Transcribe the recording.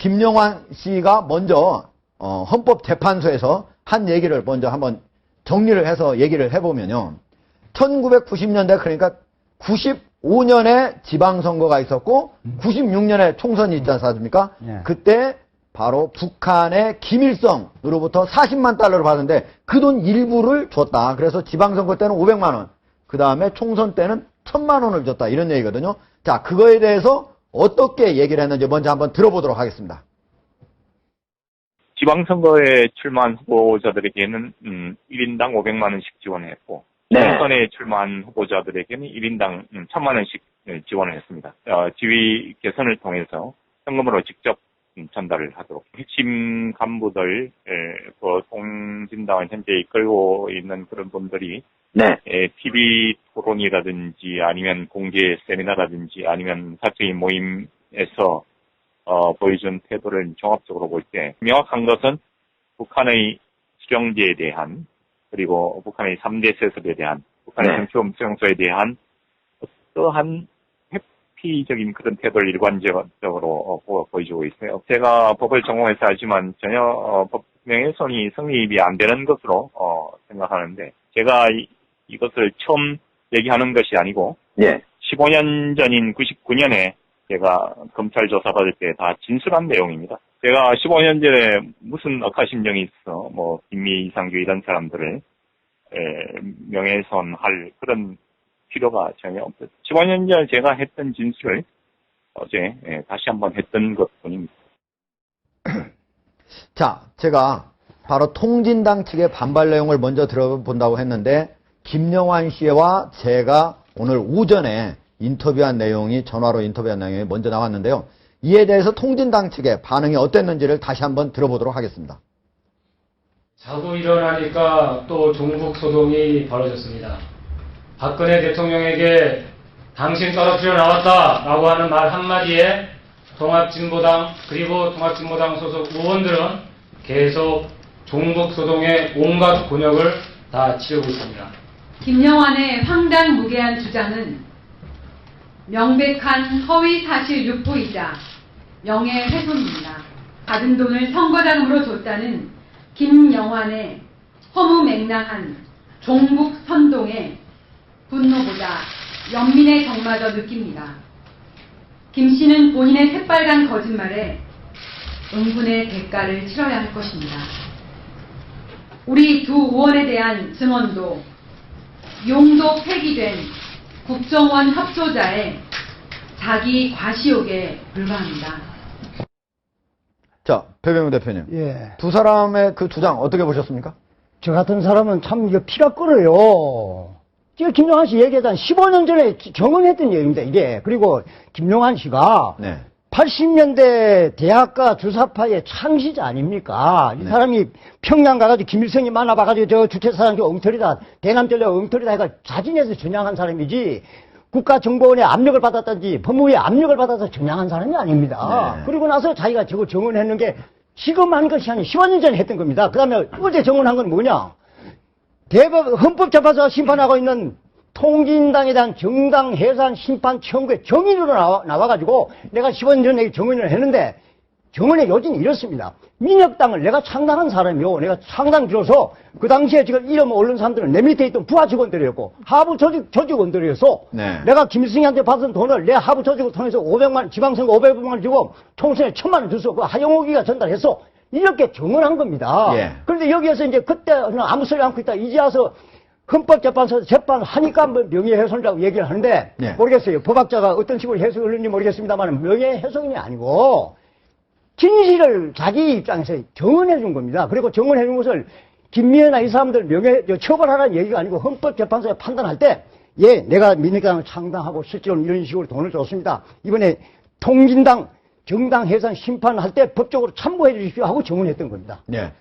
김영환 씨가 먼저 헌법재판소에서 한 얘기를 먼저 한번 정리를 해서 얘기를 해보면요. 1990년대 그러니까 95년에 지방선거가 있었고 96년에 총선이 있지 않습니까? 네. 그때 바로 북한의 김일성으로부터 40만 달러를 받았는데 그 돈 일부를 줬다. 그래서 지방선거 때는 500만 원, 그 다음에 총선 때는 1000만 원을 줬다. 이런 얘기거든요. 자, 그거에 대해서 어떻게 얘기를 했는지 먼저 한번 들어보도록 하겠습니다. 지방선거에 출마한 후보자들에게는 1인당 500만 원씩 지원을 했고 네. 총선에 출마한 후보자들에게는 1인당 1000만 원씩 지원을 했습니다. 지위 개선을 통해서 현금으로 직접 전달을 하도록 핵심 간부들, 통진당을 현재 이끌고 있는 그런 분들이 네. TV 토론이라든지 아니면 공개 세미나라든지 아니면 사적인 모임에서 보여준 태도를 종합적으로 볼 때 명확한 것은 북한의 수령제에 대한 그리고 북한의 3대 세습에 대한 북한의 네. 정치범정서에 대한 어떠한 회피적인 그런 태도를 일관적으로 보여주고 있어요. 제가 법을 전공해서 알지만 전혀 법 명예훼손이 성립이 안 되는 것으로 생각하는데 제가 이것을 처음 얘기하는 것이 아니고 예. 15년 전인 99년에 제가 검찰 조사받을 때 다 진술한 내용입니다. 제가 15년 전에 무슨 억하심정이 있어, 김미, 이상규 이런 사람들을 명예훼손할 그런 필요가 전혀 없어요. 15년 전에 제가 했던 진술을 어제 다시 한번 했던 것뿐입니다. 자, 제가 바로 통진당 측의 반발 내용을 먼저 들어본다고 했는데 김영환 씨와 제가 오늘 오전에 인터뷰한 내용이 전화로 인터뷰한 내용이 먼저 나왔는데요. 이에 대해서 통진당 측의 반응이 어땠는지를 다시 한번 들어보도록 하겠습니다. 자고 일어나니까 또 종북 소동이 벌어졌습니다. 박근혜 대통령에게 당신 떨어뜨려 나왔다라고 하는 말 한마디에 통합진보당 그리고 통합진보당 소속 의원들은 계속 종북 소동의 온갖 곤욕을 다 치르고 있습니다. 김영환의 황당무계한 주장은 명백한 허위 사실 유포이자 명예훼손입니다. 받은 돈을 선거자금으로 줬다는 김영환의 허무맹랑한 종북 선동에 분노보다 연민의 정마저 느낍니다. 김 씨는 본인의 새빨간 거짓말에 응분의 대가를 치러야 할 것입니다. 우리 두 의원에 대한 증언도 용도 폐기된 국정원 협조자의 자기 과시욕에 불과합니다. 자, 배병우 대표님. 예. 두 사람의 그 주장 어떻게 보셨습니까? 저 같은 사람은 참 이거 피가 끓어요. 지금 김용환 씨 얘기하던 15년 전에 경험했던 얘기입니다, 이게. 그리고 김용환 씨가 네. 80년대 대학가 주사파의 창시자 아닙니까? 이 네. 사람이 평양 가가지고 김일성이 만나봐가지고 저 주체사상 엉터리다, 대남전략 엉터리다 해가 자진해서 전향한 사람이지, 국가정보원의 압력을 받았든지 법무부의 압력을 받아서 전향한 사람이 아닙니다. 네. 그리고 나서 자기가 저거 정언했는 게 지금 한 것이 아니라 15년 전에 했던 겁니다. 그 다음에 어제 정언한 건 뭐냐? 헌법재판소가 심판하고 있는 통진당에 대한 정당 해산 심판 청구에 정인으로 나와가지고 내가 15년 전에 정언을 했는데 정언의 요지는 이렇습니다. 민혁당을 내가 창당한 사람이요. 내가 창당 들어서 그 당시에 지금 이름 오른 사람들은 내 밑에 있던 부하 직원들이었고 하부 조직원들이었어. 네. 내가 김승희한테 받은 돈을 내 하부 조직을 통해서 500만, 지방선거 500만 원 주고 총선에 1000만 원 줬어. 그 하영옥이가 전달했어. 이렇게 정언한 겁니다. 예. 그런데 여기에서 이제 그때 아무 소리 않고 있다. 이제 와서 헌법재판소에서 재판하니까 명예훼손이라고 얘기를 하는데 네. 모르겠어요. 법학자가 어떤 식으로 해석을 했는지 모르겠습니다만 명예훼손이 아니고 진실을 자기 입장에서 정언해 준 겁니다. 그리고 정언해 준 것을 김미애나 이 사람들 처벌하라는 얘기가 아니고 헌법재판소에 판단할 때 예, 내가 민주당을 창당하고 실제로 이런 식으로 돈을 줬습니다. 이번에 통진당 정당 해산 심판할 때 법적으로 참고해 주십시오 하고 정언했던 겁니다. 네.